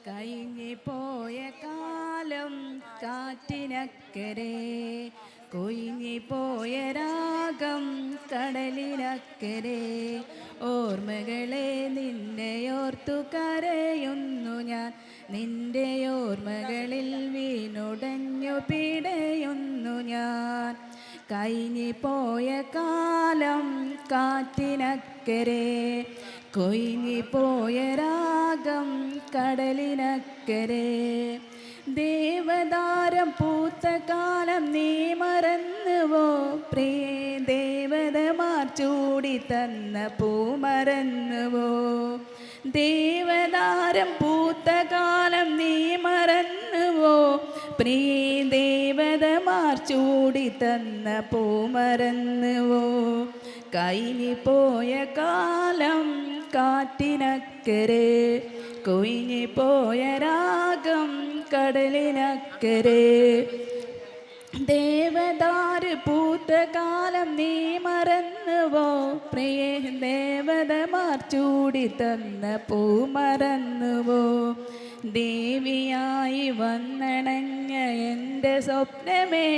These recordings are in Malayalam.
കഴിഞ്ഞിപ്പോയ കാലം കാറ്റിനക്കരെ, കൊഴിഞ്ഞിപ്പോയ രാഗം കടലിനക്കരെ. ഓർമ്മകളെ നിന്നെയോർത്തു കരയുന്നു ഞാൻ, നിന്റെ ഓർമ്മകളിൽ വീണുടഞ്ഞു പിടയുന്നു ഞാൻ. കഴിഞ്ഞിപ്പോയ കാലം കാറ്റിനക്കരെ, കൊഴിഞ്ഞിപ്പോയ രാഗം കടലിനക്കരെ. ദേവദാരം പൂത്ത കാലം നീ മറന്നുവോ പ്രിയ, ദേവതമാർ ചൂടി തന്ന പൂ മറന്നുവോ. ദേവദാരം പൂത്ത കാലം നീ മറന്നുവോ പ്രിയ, ദേവതമാർ ചൂടി തന്ന പൂ മറന്നുവോ. കഴിഞ്ഞിപ്പോയ കാലം കാറ്റിനക്കരെ, കൊഴിഞ്ഞിപ്പോയ രാഗം കടലിനക്കരെ. ദേവദാര് പൂത്ത കാലം നീ മറന്നുവോ പ്രിയ, ദേവതമാർ ചൂടി തന്ന പൂ മറന്നുവോ. ദേവിയായി വന്നണഞ്ഞ എൻ്റെ സ്വപ്നമേ,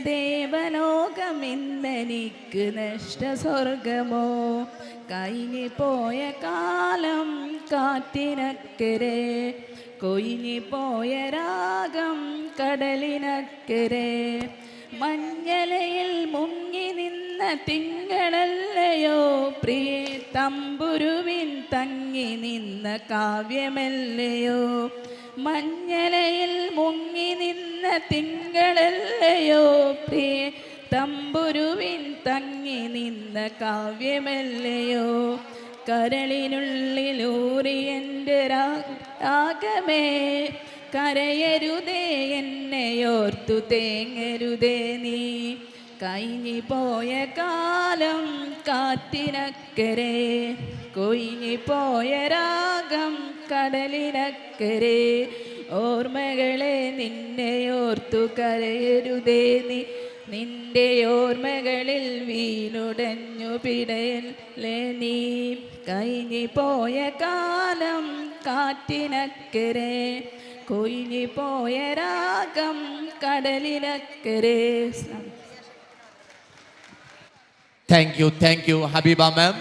ദേവലോകം ഇന്നെനിക്ക് നഷ്ട സ്വർഗമോ. കഴിഞ്ഞിപ്പോയ കാലം കാറ്റിനക്കരെ, കൊഴിഞ്ഞിപ്പോയ രാഗം കടലിനക്കരെ. മഞ്ഞലയിൽ മുങ്ങി നിന്ന തിങ്കളല്ലയോ പ്രിയ, തമ്പുരുവിൻ തങ്ങി നിന്ന കാവ്യമല്ലയോ. മഞ്ഞലയിൽ മുങ്ങി നിന്ന തിങ്കളല്ലയോ പ്രിയ, തമ്പുരുവിൻ തങ്ങി നിന്ന കാവ്യമല്ലയോ. കരളിനുള്ളിലൂറിയെൻ്റെ രാഗമേ, കരയരുതേ എന്നെയോർത്തു തേങ്ങരുതേ നീ. കഴിഞ്ഞിപ്പോയ കാലം കാറ്റിനക്കരെ, കൊഴിഞ്ഞിപ്പോയ രാഗം കടലിനക്കരെ. ഓർമ്മകളെ നിന്നെയോർത്തു കരയരുതേ നീ, നിന്റെ ഓർമ്മകളിൽ വീണുടഞ്ഞു പിടയല്ലേ നീ. കഴിഞ്ഞിപ്പോയ കാലം കാറ്റിനക്കരെ, കൊഴിഞ്ഞിപ്പോയ രാഗം കടലിനക്കരെ. Thank you Habeeba ma'am.